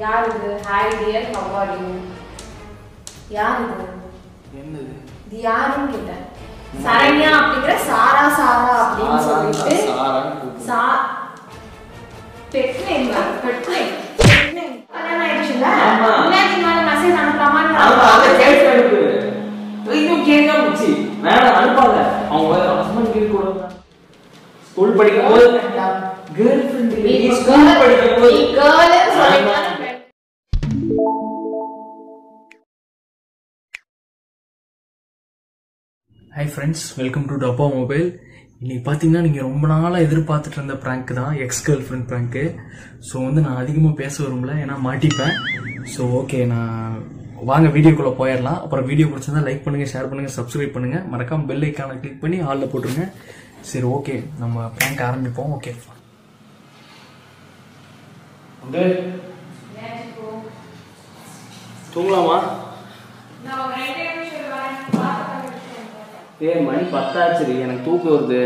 யார் இது? Hi dear, how are you? யார் இது? என்னது இது? யாருன்னு கேட்டேன். சரண்யா அப்படிங்கிற சாரா சாரா அப்படின்னு சொல்லிட்டு பெட் நேம் கல்யாணம் ஆயிடுச்சுல, முன்னாடி மெசேஜ் அனுப்பலாமான்னு இன்னும் கேட்காம வச்சு வேணாம் அனுப்பாங்க. அவங்க ஹஸ்பண்ட் கீழ் கூட ஸ்கூல் படிக்கும்போது கேர்ள் ஃப்ரெண்ட் ஸ்கூல் படிக்கும்போது கேர்ள்னு சொல்லிட்டாங்க. ஹாய் ஃப்ரெண்ட்ஸ், வெல்கம் டு டப்பா மொபைல். இன்னைக்கு பார்த்தீங்கன்னா நீங்கள் ரொம்ப நாளாக எதிர்பார்த்துட்டு இருந்த ப்ராங்க் தான், X girl friend prank. So நான் அதிகமாக பேச விரும்பல, ஏன்னா மாட்டிப்பேன். ஸோ ஓகே, நான் வாங்க வீடியோக்குள்ளே போயிடலாம். அப்புறம் வீடியோ பிடிச்சிருந்தா லைக் பண்ணுங்கள், ஷேர் பண்ணுங்கள், சப்ஸ்கிரைப் பண்ணுங்கள், மறக்காம பெல் ஐக்கானை கிளிக் பண்ணி ஆளில் போட்டுருங்க. சரி ஓகே, நம்ம ப்ராங்க் ஆரம்பிப்போம். ஓகே தூங்கலாமா? மணி 10 ஆச்சு, எனக்கு தூக்கம் வருது.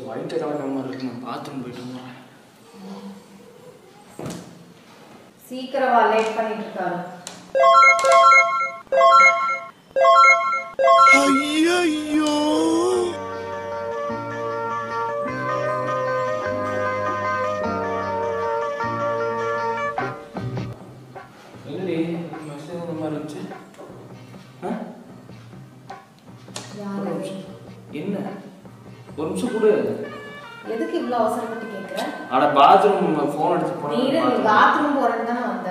வயிற்று கலக்கமா இருக்கு, நான் பாத்ரூம் போயிட்டு வந்தேன். சீக்கிரம் வா, லேட் பண்ணிட்டு இருக்காரு. ஐயோ என்ன ஒரு நிமிஷம் கொடு. எதுக்கு இவ்வளவு அவசரப்பட்டு கேக்குற? அட பாத்ரூம் போன் எடுத்து போறேன். நீ பாத்ரூம் போறேன்னு தான வந்த?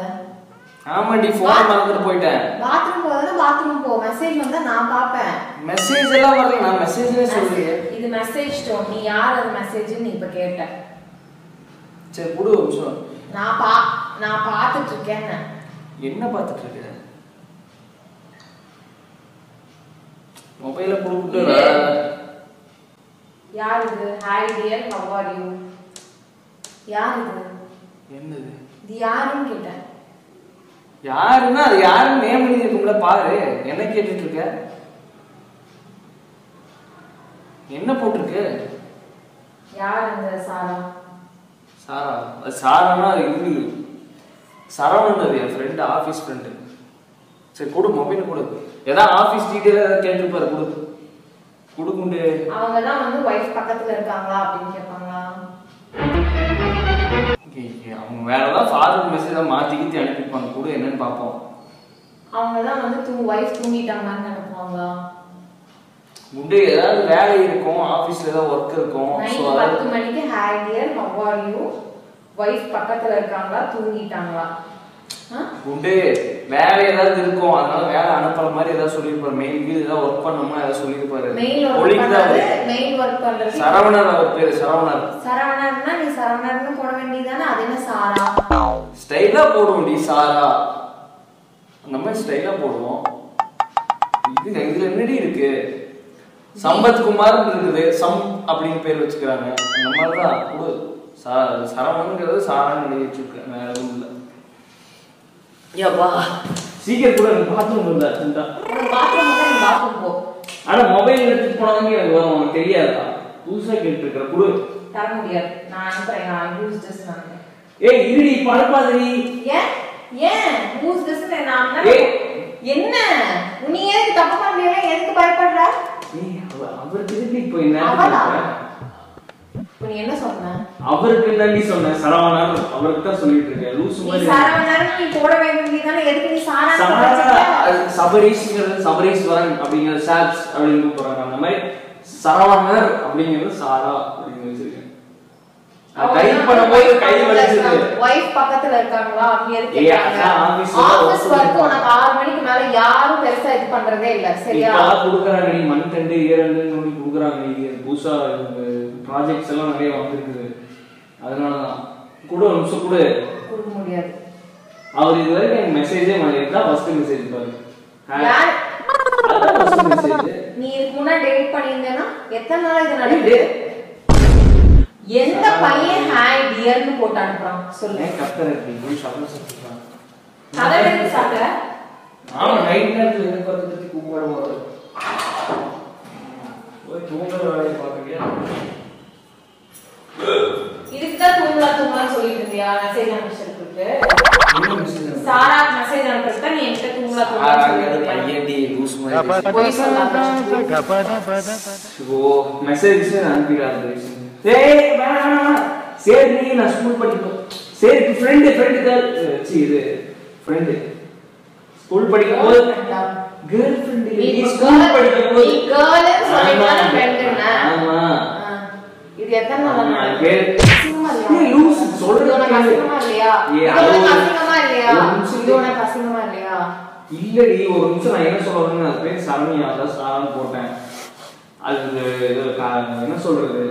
ஆமாடி, போன் மறந்துட்டு போயிட்டேன். பாத்ரூம் போறதா பாத்ரூம் போ, மெசேஜ் வந்தா நான் பாப்பேன். மெசேஜ் எல்லாம் வரல, நான் மெசேஜ்னே சொல்றேன். இது மெசேஜ் டோன், நீ யார் அது மெசேஜ் நீ இப்ப கேட்ட. சரி கொடு ஒரு நிமிஷம். நான் பாத்துட்டு இருக்கேன். என்ன பாத்துட்டு இருக்க? மொபைல புடுங்கிட்டு யார் இது? Hi dear, how are you? யார் இது? என்னது? இது யாருன்னு கேட்டேன். யாருன்னா அது யாருன்னு நேம் பண்ணி இருக்கும்ல, பாரு. என்ன கேட்டுட்டு இருக்க? என்ன போட்டிருக்கு? யார் இந்த சாரா? சாரா? அது சாரானா இது சரவணன், என் ஃப்ரெண்டு, ஆஃபீஸ் ஃப்ரெண்டு. சரி கொடு, மொபைல் கொடு. ஏதாவது ஆஃபீஸ் டீட்டெயில் ஏதாவது கேட்டுருப்பாரு, கொடு. கொடுக்குண்டு. அவங்க தான் வந்து வைஃப் பக்கத்துல இருக்காங்களா அப்படின்னு கேட்பாங்களா? அவங்க வேற ஏதாவது ஃபார்வர்ட் மெசேஜ் மாத்தி கித்தி அனுப்பிப்பாங்க, கொடு என்னன்னு பார்ப்போம். அவங்க தான் வந்து வைஃப் தூங்கிட்டாங்கன்னு நினைப்பாங்களா? உண்டு ஏதாவது வேலை இருக்கும், ஆஃபீஸ்ல ஏதாவது ஒர்க் இருக்கும். 10 மணிக்கு hi dear, how are you? Wife பக்கத்துல இருக்காங்களா, தூங்கிட்டாங்களா? உண்டு வேலை ஏதாவது இருக்கும், அதனால வேலை அனுப்புற மாதிரி ஏதாவது சொல்லிருப்பாரு. மெயிலுக்கு ஏதாவது ஒர்க் பண்ணோம்னா ஏதாவது சொல்லிருப்பாரு. மெயில் ஒர்க் பண்றது சரவணன், அவர் பேரு சரவணன். சரவணன்னா நீ சரவணன்னு போட வேண்டியதானே, அது என்ன சாரா? ஸ்டைலா போடுவோம் டி, சாரா அந்த மாதிரி ஸ்டைலா போடுவோம். இதுல என்னடி இருக்கு? சம்பத் குமார் இருக்குது, சம் அப்படின்னு பேர் வச்சுக்கிறாங்க. அந்த மாதிரிதான் கொடு. சரவணங்கிறது சாரான்னு எழுதி வச்சிருக்கேன், வேற எதுவும் இல்லை. ஏப்பா சீக்கிரம் கூட பாத்ரூம் இருந்தா சிந்தா. பாத்ரூம் போ. ஆனா மொபைல் எடுத்துட்டு போனவங்க எனக்கு வரும், உனக்கு தெரியாதா? புதுசா கேட்டு இருக்கிற குடு. தர முடியாது, நான் அனுப்புறேன். நான் யூஸ் ஜஸ்ட் நான். ஏய் இருடி, பழப்பாதடி. ஏன் யூஸ் ஜஸ்ட் நான் என்ன? நீ ஏன் தப்பு பண்ணல? எதுக்கு பயப்படுற? ஏய் அவர் திருப்பி போய் என்ன நீ என்ன சொன்ன? அவருக்கு என்ன நீ சொன்ன? சரவணன் அவருக்கு தான் சொல்லிட்டு இருக்க. லூசு மாதிரி. சரவணன் நீ போட வேண்டியதானே, எதுக்கு நீ சாரா? சபரீஷ்ங்கிறது சபரீஸ்வரன் அப்படிங்கிற சாப்ஸ் அப்படின்னு கூப்பிடுறாங்க. அந்த மாதிரி சரவணர் அப்படிங்கிறது சாரா அப்படின்னு வச்சிருக்கேன். டைப் பண்ணும்போது கை வலிச்சது. வைஃப் பக்கத்துல இருக்காங்களா அப்படி எதுக்கு கேக்குறாங்க? ஆபீஸ் வர்க் உனக்கு 6 மணிக்கு மேல யாரும் பெருசா இது பண்றதே இல்ல, சரியா? இப்ப குடுக்குறாங்க நீ மந்த் இயர் சொல்லி குடுக்குறாங்க. நீ புதுசா ப்ராஜெக்ட்ஸ் எல்லாம் நிறைய வந்திருக்குது, அதனாலதான். கூட ஒரு நிமிஷம் கூட கொடுக்க முடியாது. அவர் இது வரைக்கும் எனக்கு மெசேஜே பண்ணிருக்கா. ஃபர்ஸ்ட் மெசேஜ் பாரு. நீ இதுக்கு முன்னாடி டெலிட் பண்ணியிருந்தேன்னா எத்தனை நாள் இது நடக்குது? எந்த பையன் ஹாய் டியர்னு போட்டு அனுப்புறான் சொல்லு. கரெக்டா இருக்கு, ஷாப்ல சொல்றான். கதை எடுத்து சாப்பிட்ட? ஆமா, நைட் நேரத்துல எனக்கு வரதுக்கு கூப்பிட போறது. போய் தூங்குற வேலையை பார்க்கறியா? இதுக்குதான் தூங்கலாம்னு சொல்லிட்டு இருந்தியா? மெசேஜ் அனுப்பிச்சிருக்கு. சாரா மெசேஜ் அனுப்பிச்சிட்டா நீ என்கிட்ட தூங்கலாம் பையன்டி லூஸ் மாதிரி போய் சொல்லாத. ஓ மெசேஜ் அனுப்பிடாத. ஏய் வேணாம். சரி நான் ஸ்கூல் படிக்கும். சரி ஃப்ரெண்ட் இது ஃப்ரெண்ட் ஸ்கூல் படிக்கும்போது கேர்ள் ஃப்ரெண்ட் நீ ஸ்கூல் படிக்கும்போது நீ கேர்ள் சொல்லிட்டா ஃப்ரெண்ட்னா. ஆமா. இது எத்தனை நாள் சும்மா இல்ல லூஸ் சொல்றது உனக்கு அசிங்கமா இல்லையா? உனக்கு அசிங்கமா இல்லையா? உனக்கு அசிங்கமா இல்லையா? இல்லடி ஒரு நிமிஷம் நான் என்ன சொல்றேன்னு அது பேர் சரணியா தான் சாரான்னு போட்டேன். அது என்ன சொல்றது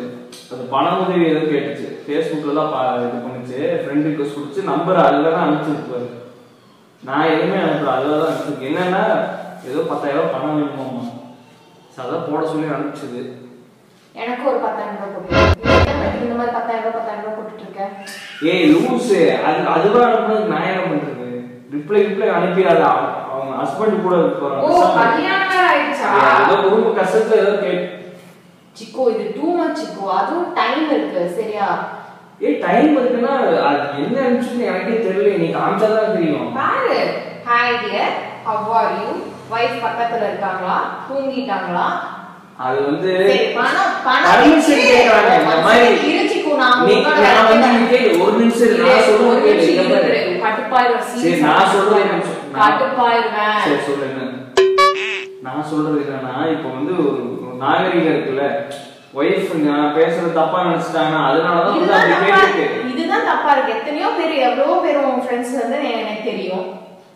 அது பண உதவி ஏதோ கேட்டுச்சு. ஃபேஸ்புக்ல தான் இது பண்ணுச்சு. ஃப்ரெண்ட் ரிக்வெஸ்ட் கொடுத்து நம்பர் அதுல தான் அனுப்பிச்சிருப்பாரு. நான் எதுவுமே அனுப்புறேன் அதுல தான் அனுப்பிச்சிருக்கு. என்னன்னா ஏதோ 10,000 பணம் வேணுமாமா. அதான் போட சொல்லி அனுப்பிச்சது. எனக்கு ஒரு 10,000 போட்டு இந்த மாதிரி 10,000 போட்டுட்டு இருக்கேன். ஏய் லூஸ் அதுவா அனுப்புறது நான் என்ன பண்றது? ரிப்ளை அனுப்பிடாத. அவங்க ஹஸ்பண்ட் கூட போறாங்க. ஓ கல்யாணம் ஆயிடுச்சா? ஏதோ குடும்ப கஷ்டத்துல ஏதோ கேட் சிக்கோ இது டூ மச் சிக்கோ. அதுவும் டைம் இருக்கு சரியா? ஏய் டைம் இருக்குன்னா அது என்ன அனுப்பிச்சுன்னு எனக்கே தெரியல. நீ காமிச்சாதான் தெரியும். பாரு hi dear how are you wife பக்கத்துல இருக்காங்களா தூங்கிட்டாங்களா? அது வந்து பணம் பர்மிஷன் கேக்குறாங்க. இந்த மாதிரி இருச்சிக்கோ நான் ஒரு நிமிஷம் நான் சொல்றேன் கட்டுப்பாயிரு. சரி நான் சொல்றேன் கட்டுப்பாயிருவேன். சரி சொல்லுங்க. நான் சொல்றது என்னன்னா இப்போ வந்து ஒரு நாகரிகம் இருக்குல்ல. வைஃப் நான் பேசுறது தப்பா நினைச்சிட்டாங்க அதனாலதான் இதுதான் தப்பா இருக்கு. எத்தனையோ பேர் எவ்வளவோ பேர் உங்க ஃப்ரெண்ட்ஸ் வந்து எனக்கு தெரியும்.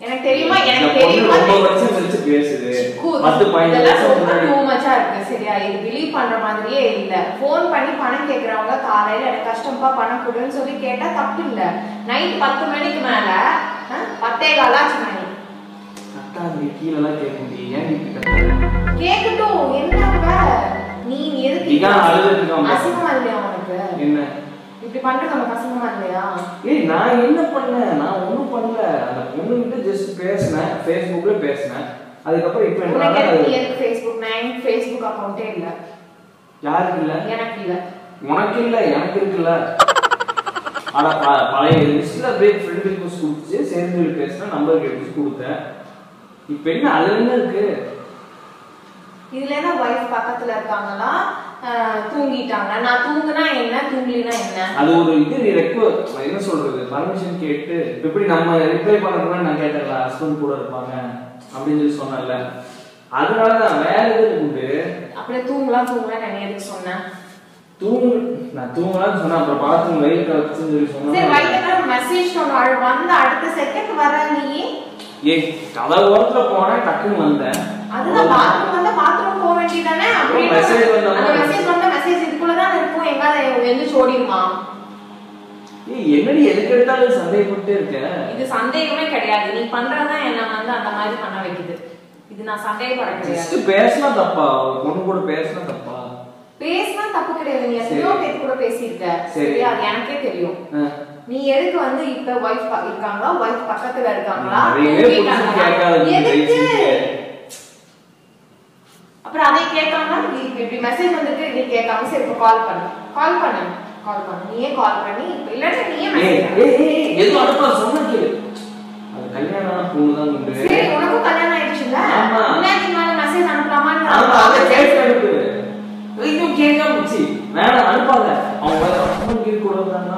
எனக்கு தெரியுமா ரொம்ப வருஷம் கழிச்சு பேசுது. 10-15 வருஷம் டூ மச்சா இருக்கு சரியா? இது பிலீவ் பண்ற மாதிரியே இல்ல. போன் பண்ணி பணம் கேக்குறவங்க காலையில எனக்கு கஷ்டம்பா பணம் கொடுன்னு சொல்லி கேட்டா தப்பு இல்ல. நைட் 10 மணிக்கு மேல 10:15 ஆச்சு மணி. கட்டாது கீழலாம் கேட்க முடியும். ஏன் இப்படி கட்டாது? கேக்கட்டும் என்ன நீ எதுக்கு அசிங்கமா இல்லையா உனக்கு? என்ன இப்படி பண்றது நமக்கு அசிங்கமா இல்லையா? ஏய் நான் என்ன பண்ணேன்? நான் ஒண்ணும் பண்ணல. அந்த பொண்ணு கிட்ட ஜஸ்ட் பேசினேன். ஃபேஸ்புக்ல பேசினேன். அதுக்கப்புறம் இப்போ எனக்கு ஃபேஸ்புக் நான் ஃபேஸ்புக் அக்கவுண்டே இல்ல. யாருக்கு இல்ல? எனக்கு இல்ல. உனக்கு இல்ல எனக்கு இருக்குல்ல. அட பழைய லிஸ்ட்ல பிரேக் ஃப்ரெண்ட் ரிக்வெஸ்ட் கொடுத்து சேர்ந்து பேசினா நம்பர் கேட்டு கொடுத்தேன். இப்போ என்ன அதுல என்ன இருக்கு? இதுல என்ன வைஃப் பக்கத்துல இருக்காங்களா தூங்கிட்டாங்க. நான் தூங்குனா என்ன தூங்கலினா என்ன? அது ஒரு இது ரெக்வெஸ்ட் என்ன சொல்றது பர்மிஷன் கேட்டு எப்படி நம்ம ரிப்ளை பண்ணறதுனா நான் கேட்டல ஹஸ்பண்ட் கூட இருப்பாங்க அப்படினு சொல்லி சொன்னல. அதனால தான் வேற எதுக்கு உண்டு? அப்படியே தூங்கலாம் நான் எதுக்கு சொன்னேன்? நான் தூங்கலாம் சொன்னா அப்புறம் பாத்ரூம் வெயிட் வச்சு சொல்லி சொன்னா. சரி வைட்டா மெசேஜ் சொன்னாள் வந்து அடுத்த செகண்ட் வர நீ. ஏய் கதவு ஓரத்துல போனா டக்குன்னு வந்தேன். அதுதான் பாத்ரூம் போக வேண்டியதானே? அப்படியே மெசேஜ் வந்தா மெசேஜ் இதுக்குள்ள தான் இருக்கும். எங்க எங்க ஓடிடுமா? ஏய் என்னடி எதுக்கு எடுத்தாலும் சந்தேகப்பட்டே இருக்க? இது சந்தேகமே கிடையாது. நீ பண்றதா என்ன வந்து அந்த மாதிரி பண்ண வைக்குது. இது நான் சந்தேகப்பட கிடையாது. ஜஸ்ட் பேசலாம் தப்பா? பொண்ணு கூட பேசலாம் தப்பா? பேசினா தப்பு கிடையாது. நீ எத்தனையோ பேர் கூட பேசியிருக்க சரியா? அது எனக்கே தெரியும். நீ எதுக்கு வந்து இப்ப வைஃப் இருக்காங்களா வைஃப் பக்கத்துல இருக்காங்களா அப்புறம் அதை கேட்காம இப்படி மெசேஜ் வந்துட்டு நீ கேட்காம சரி இப்ப கால் பண்ணு நீயே கால் பண்ணி இல்லன்னா நீயே மெசேஜ் எது அனுப்ப சொன்னா கேளு. அது கல்யாணம் பொண்ணுதான் உண்டு. சரி உனக்கு கல்யாணம் ஆயிடுச்சுல இன்னைக்கு மேல மெசேஜ் அனுப்பலாமா? அத கேட்டு அனுப்பு. இன்னும் கேட்காம போச்சு வேணாம் அனுப்பாத. அவங்க ஹஸ்பண்ட் கிட்ட கூட வந்தாங்கன்னா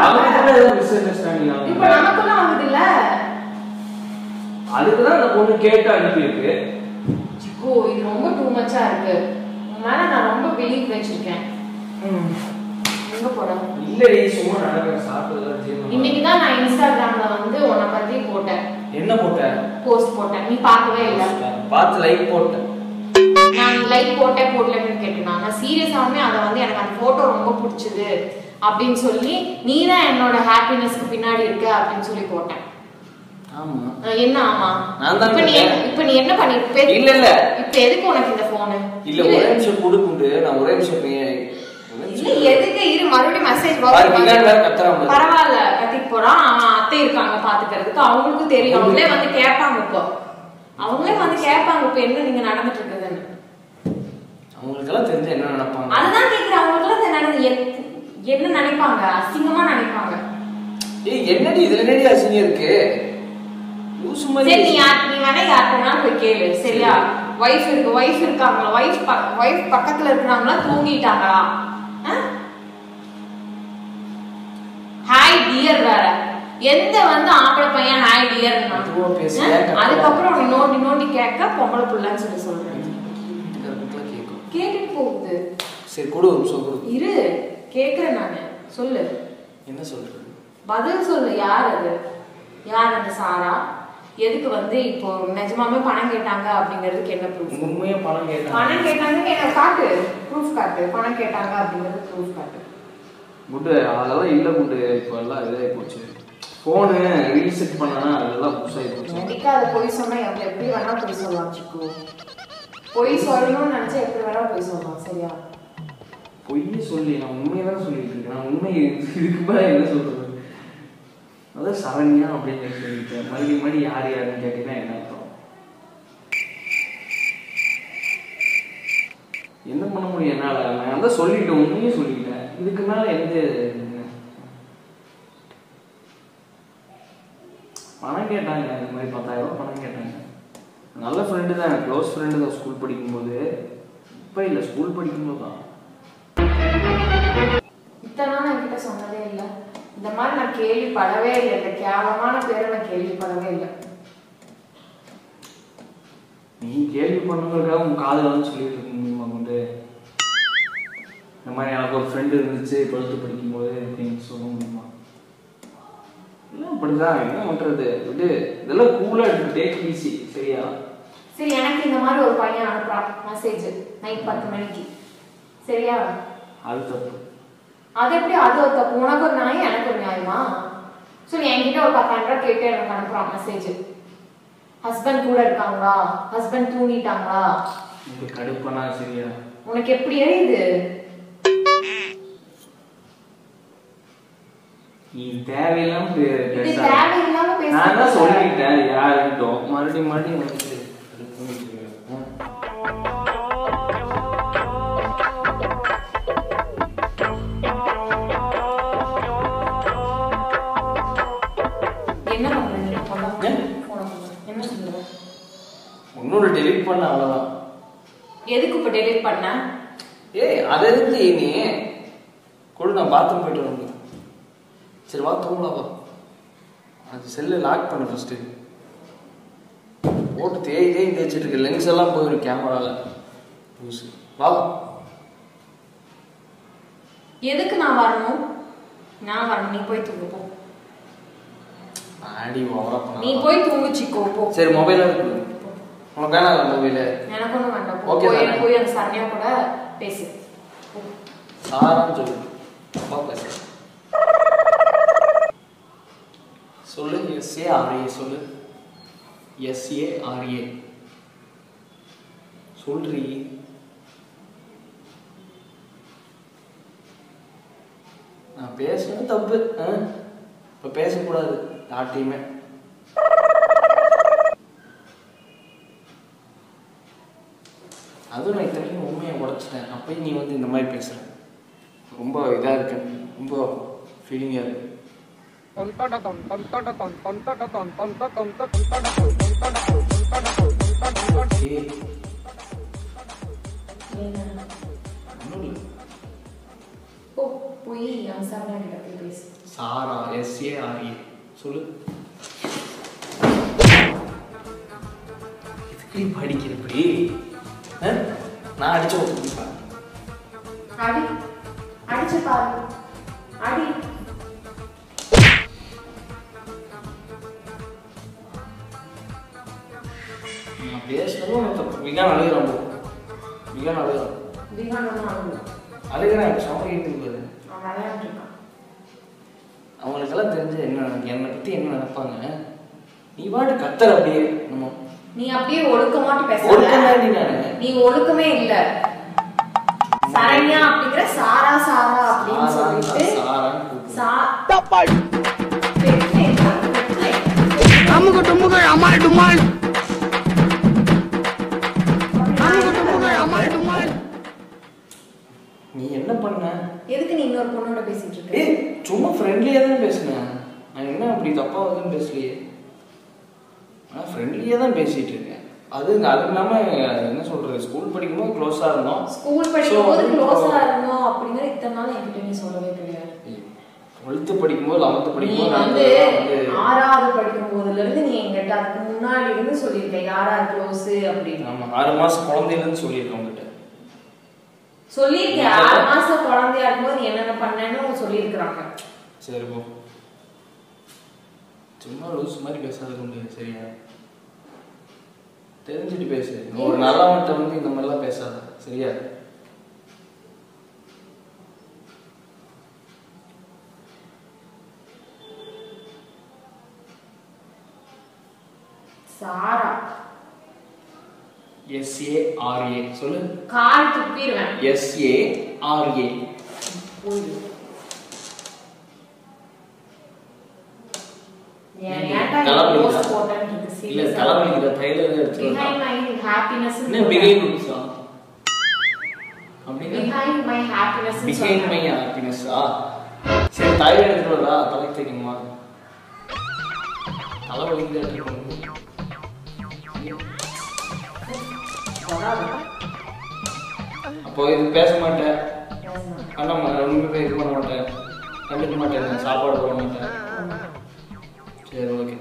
அவங்க ஏதோ மிஸ் அண்டர்ஸ்டாண்டிங் ஆகும். இப்போ நமக்குள்ள ஆகுது இல்ல. அதுக்கு தான் அந்த பொண்ணு கேட்டு அனுப்பியிருக்கு. சிக்கோ இது ரொம்ப டூ மச்சா இருக்கு. உன்னால நான் ரொம்ப பிலீவ் வச்சிருக்கேன். எங்க போற? இல்லடி சும்மா நடக்க சாப்பிட்டதெல்லாம் ஜீவன். இன்னைக்கு தான் நான் இன்ஸ்டாகிராம்ல வந்து உன்னை பத்தி போட்டேன். என்ன போட்ட? போஸ்ட் போட்டேன். நீ பார்க்கவே இல்ல. பார்த்து லைக் போட்டேன். நான் லைக் போடலன்னு கேட்டேன். நான் சீரியஸாவே அத வந்து எனக்கு அந்த போட்டோ ரொம்ப பிடிச்சது அப்படின்னு சொல்லி நீ தான் என்னோட ஹாப்பினஸ்க்கு பின்னாடி இருக்க அப்படின்னு சொல்லி போட்டேன். ஆமா என்ன ஆமா? நான் தான் இப்ப நீ என்ன பண்ணிருப்ப? இல்ல இப்ப எதுக்கு உனக்கு இந்த போன்? இல்ல ஒரே நிமிஷம் குடுக்குண்டு நான் ஒரே நிமிஷம் இல்ல எதுக்கு இரு மறுபடியும் மெசேஜ் வரும். பரவாயில்ல கத்திட்டு போறான். அவன் அத்தை இருக்காங்க பாத்துக்கிறதுக்கு. அவங்களுக்கும் தெரியும். அவங்களே வந்து கேட்பாங்க. இப்போ அவங்களே வந்து கேட்பாங்க இப்ப என்ன நீங்க நடந்துட்டு இருக்குதுன்னு. அவங்களுக்கெல்லாம் தெரிஞ்ச என்ன நினைப்பாங்க? அதுதான் கேக்குறேன். அவங்களுக்கெல்லாம் என்ன நினைப்பாங்க? அசிங்கமா நினைப்பாங்க. ஏய் என்னடி இதுல என்னடி அசிங்கம் இருக்கு? சரி நீ வேணா யார்கிட்டனா போய் கேளு சரியா? வைஃப் இருக்காங்களா? வைஃப் பக்கத்துல இருக்காங்களா? தூங்கிட்டாங்களா? ஹாய் டியர் வேற எந்த ஆம்பளை பையன் ஹாய் டியர் அதுக்கப்புறம் நோண்டி கேட்க பொம்பளை புள்ளன்னு சொல்றேன். கேட்டுட்டு போகுது. சரி கொடு சொல்லு. இரு கேக்குறேன் நானு. சொல்லு என்ன சொல்றது? பதில் சொல்லு. யார் அது? யார் அந்த சாரா? எதுக்கு இப்போ நிஜமாவே பணம் கேட்டாங்க அப்படிங்கிறதுக்கு என்ன ப்ரூஃப்? உண்மையா பணம் கேட்டாங்க என்ன காட்டு, ப்ரூஃப் காட்டு. பணம் கேட்டாங்க அப்படிங்கிறது ப்ரூஃப் காட்டு. குட் அதெல்லாம் இல்ல குட். இப்போ எல்லாம் இதாகி போச்சு. ஃபோனு ரீசெட் பண்ணனா அதெல்லாம் புதுசாகி போச்சு. எனக்கு அதை பொய் சொன்னா எப்படி வேணா பொய் சொல்லலாம் சிக்கு. பொய் சொல்லணும்னு நினைச்சா எப்படி வேணா பொய் சொல்லலாம் சரியா? பொய்யே சொல்லி நான் உண்மையை தான் சொல்லிட்டு இருக்கேன். நான் உண்மை இதுக்கு மேலே என்ன சொல்றது? அதான் சரண்யா அப்படின்னு சொல்லிட்டேன். மறுபடியும் யார் யாருன்னு கேட்டீங்கன்னா என்ன அர்த்தம்? என்ன பண்ண முடியும் என்னால? நான் தான் சொல்லிட்டேன், உண்மையே சொல்லிட்டேன். இதுக்கு மேல எந்த பணம் கேட்டாங்க. இந்த மாதிரி 10,000 ரூபாய் பணம் கேட்டாங்க. நல்ல ஃப்ரெண்டு தான், க்ளோஸ் ஃப்ரெண்டு தான். ஸ்கூல் படிக்கும்போது. இப்போ இல்லை, ஸ்கூல் படிக்கும்போது தான். இத்தனை நாள் என்கிட்ட சொன்னதே இல்லை. இந்த மாதிரி நான் கேள்விப்படவே இல்லை. இந்த கேவலமான பேரை நான் கேள்விப்படவே இல்லை. நீ கேள்வி பண்ணுறதுக்காக உன் காதில் வந்து சொல்லிட்டு இருக்க முடியுமா கொண்டு? இந்த மாதிரி எனக்கு ஒரு ஃப்ரெண்டு இருந்துச்சு 12th படிக்கும்போது அப்படின்னு சொல்ல முடியுமா? இல்லை அப்படிதான். என்ன பண்ணுறது? இது இதெல்லாம் கூலாக எடுத்து டேக் ஈஸி சரியா? சரி எனக்கு இந்த மாதிரி ஒரு பையன் அனுப்புறான் மெசேஜ் நைட் 10 மணிக்கு சரியா? அது தப்பு. அது எப்படி? அது ஒரு தப்பு. உனக்கு ஒரு நியாயம் எனக்கு ஒரு நியாயமா? ஸோ நீ என்கிட்ட ஒரு 10,000 ரூபாய் கேட்டு எனக்கு அனுப்புறான் மெசேஜ். ஹஸ்பண்ட் கூட இருக்காங்களா? ஹஸ்பண்ட் தூங்கிட்டாங்களா? இது கடுப்பனா சரியா? உனக்கு எப்படி எரியுது? நீ தேவையில்லாம பேச நான் தான் சொல்லிட்டேன் யாருட்டோம். மறுபடியும் வந்து ஒன்னோட டெலிட் பண்ண அவ்வளவுதான். எதுக்கு இப்ப டெலிட் பண்ண? ஏய் அதை இருந்து நீ கொடு, நான் பாத்ரூம் போயிட்டு வரணும். சரி வா தூங்கலாம் வா. அது செல்லை லாக் பண்ண ஃபர்ஸ்ட்டு. போட்டு தேய்ச்சிட்டு இருக்கு. லென்ஸ் எல்லாம் போயிடும் கேமராவில். பூசு வா. எதுக்கு நான் வரணும்? நான் வரணும். நீ போய் தூங்கு போ. ஆடி ஓவரா பண்ண. நீ போய் தூங்குச்சிக்கோ போ. சரி மொபைல் இருக்கு உனக்கு வேணாம் மொபைல்? எனக்கு ஒன்றும் வேண்டாம். போய் போய் அந்த சரண்யா கூட பேசு. சாரான்னு சொல்லு. அப்பா பேச சொல்லு. SARA சொல்லு. SARA சொல்றீ. நான் பேசுறது தப்பு. இப்போ பேசக்கூடாது யார்ட்டையுமே. அதுவும் நான் இத்தனைக்கும் உண்மையை உடைச்சிட்டேன். அப்பயும் நீ வந்து இந்த மாதிரி பேசுற. ரொம்ப இதாக இருக்கு. ரொம்ப ஃபீலிங்காக இருக்கு. சாரா SARA சொல்லு. இதுக்கு படிக்கிறப்படி நான் அடிச்ச ஒத்துப்பேன். அடி அடிச்சு பாரு. அடி நான் பேசுனதும் விகான் அழுகிறான். விகான் அழுகிறான். அழுகிறேன். சவுண்ட் கேட்டுருக்காது. அவங்களுக்கெல்லாம் தெரிஞ்சு என்னை பத்தி என்ன நினைப்பாங்க? நீ பாட்டு கத்தர் அப்படியே. நம்ம நீ அப்படியே ஒழுக்கமாட்டு பேச. ஒழுக்கமாட்டி நானு. நீ ஒழுக்கமே இல்ல. சரண்யா அப்படிங்கிற சாரா அப்படின்னு சொல்லிட்டு அமுக டுமுக அமால் டுமால். நீ என்ன பண்ண? எதுக்கு நீ இன்னொரு பொண்ணோட பேசிட்டு இருக்க? ஏய் சும்மா ஃப்ரெண்ட்லியா தான் பேசுனேன். நான் என்ன அப்படி தப்பா வந்து பேசலையே. நான் ஃப்ரெண்ட்லியா தான் பேசிட்டு இருக்கேன். அது இல்லாம என்ன சொல்றது, ஸ்கூல் படிக்கும்போது க்ளோஸா இருந்தோம். ஸ்கூல் படிக்கும்போது க்ளோஸா இருந்தோம் அப்படிங்கிற இத்தனை நாள் என்கிட்ட நீ சொல்லவே கிடையாது. 12th படிக்கும்போது 11th படிக்கும்போது வந்து 6வது படிக்கும் போதுல இருந்து நீ என்கிட்ட அதுக்கு முன்னாடி இருந்து சொல்லியிருக்க யாரா க்ளோஸ் அப்படின்னு. ஆமா 6 மாசம் குழந்தையில இருந்து சொல்லியிருக்கேன் உங்ககிட்ட. சொல்லியிருக்கேன் 6 மாசம் குழந்தையா இருக்கும்போது நீ என்னென்ன பண்ணேன்னு சொல்லியிருக்கிறாங்க. சரி போ, சும்மா லூஸ் மாதிரி பேசாத கொண்டு சரியா? தெரிஞ்சுட்டு பேசு. ஒரு நல்லவன்ட்ட வந்து இந்த மாதிரிலாம் பேசாத சரியா? சாரா SARA சொல்லு. கால் துப்பிடுவேன். SARA போய் ஏன்டா போட்டேன்னு இருக்கு சீரியஸா. இல்ல தலைமையில ட்ரைலர் எடுத்து behind my happiness என்ன behind உட்சா அப்படிங்க behind my happiness behind my happiness சரி தாய் எடுத்துறதா தலை தேய்க்கணுமா? தலை வலிக்குது எடுத்துக்கணும். அப்போ இது பேச மாட்டேன், பண்ண மாட்டேன், ஒன்றுமே இது பண்ண மாட்டேன், கண்டுக்க மாட்டேன், சாப்பாடு போட மாட்டேன். சரி ஓகே.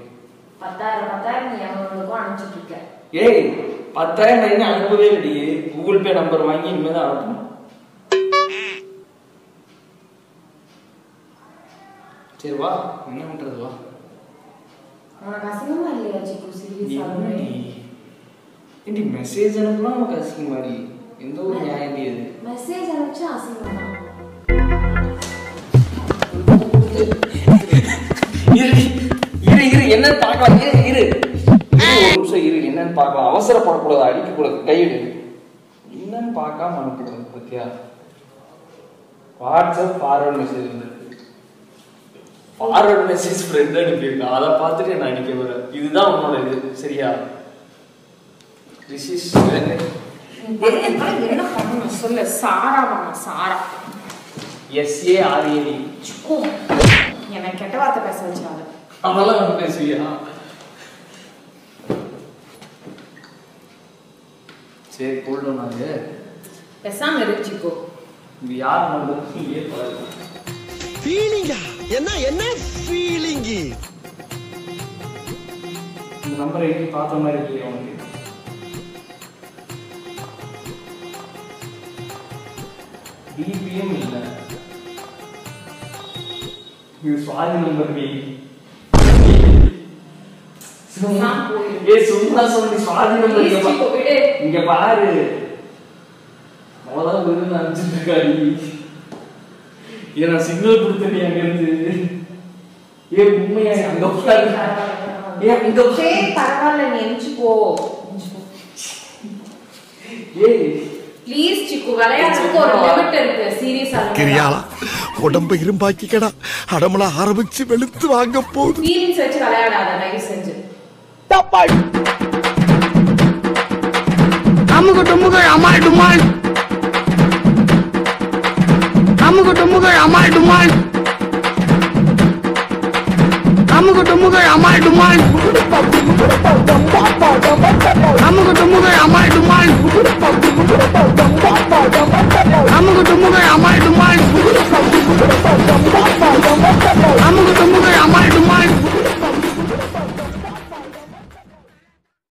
10,000 நீ எவ்வளவுக்கும் அனுப்பிச்சிட்டு இருக்க. ஏய் 10,000 நான் இன்னும் அனுப்பவே இல்லடி. கூகுள் பே நம்பர் வாங்கி இனிமேல் தான் அனுப்பணும். சரி வா, என்ன பண்றது வா. உனக்கு அசிங்கமா இல்லையா சிக்கு? சீரியஸா ஏண்டி மெசேஜ் அனுப்புனா உனக்கு அசிங்கமாடி? எந்த ஒரு நியாயம் இது? மெசேஜ் அனுப்பிச்சு அசிங்கமா? இரு என்னன்னு பார்க்கலாம். இரு ஒரு நிமிஷம் இரு, என்னன்னு பார்க்கலாம். அவசரப்படக்கூடாது, அடிக்கக்கூடாது, கையிடு. என்னன்னு பார்க்காம அனுப்பக்கூடாது பத்தியா? வாட்ஸ்அப் ஃபார்வர்ட் மெசேஜ் வந்து ஃபார்வர்ட் மெசேஜ் ஃப்ரெண்ட் அனுப்பியிருக்கான். அதை பார்த்துட்டு என்ன அடிக்க வர. இதுதான் உன்னோட இது சரியா? திஸ் இஸ் என்ன பண்ணணும் சொல்லு. சாரா வாங்க சாரா. SARA. எனக்கு கெட்ட வார்த்தை பேச வச்சாங்க. அதெல்லாம் வந்து பேசுவியா? சரி கூல்டவுன் ஆகுது, பேசாம இருந்துச்சுக்கோ. இது யார் நம்பர்? ஃபீலிங்கா? என்ன ஃபீலிங்? இந்த நம்பரை எங்கேயும் பார்த்த மாதிரி இல்லையா உனக்கு? DPM இல்லை, இது சுவாதி நம்பர். சும்மா சொல்லி சுவாதி நம்பர். இங்க பாரு, அவ்வளவுதான் விருந்து அனுப்பிச்சிட்டு இருக்காரு. நான் சிக்னல் கொடுத்தேன் அங்க இருந்து. உண்மையா அங்க உட்காரு. பரவாயில்ல நீ எஞ்சிப்போ. ப்ளீஸ் சிக்கு, விளையாடுறதுக்கு ஒரு லிமிட் இருக்கு. சீரியஸா கிரியாளா உடம்பு இரும்பாக்கிக்கடா. அடமல ஆரம்பிச்சு வெளுத்து வாங்க போகுது. ஃபீலிங்ஸ் வச்சு விளையாடாத தயவு செஞ்சு. அமுகு டுமுகு அமால் டுமால். அமுகு டுமுகு அமால் டுமால். அமுகு டுமுகு அமால் டுமால். அமுகு டுமுகு அமால் டுமால். அமுகு டுமுகு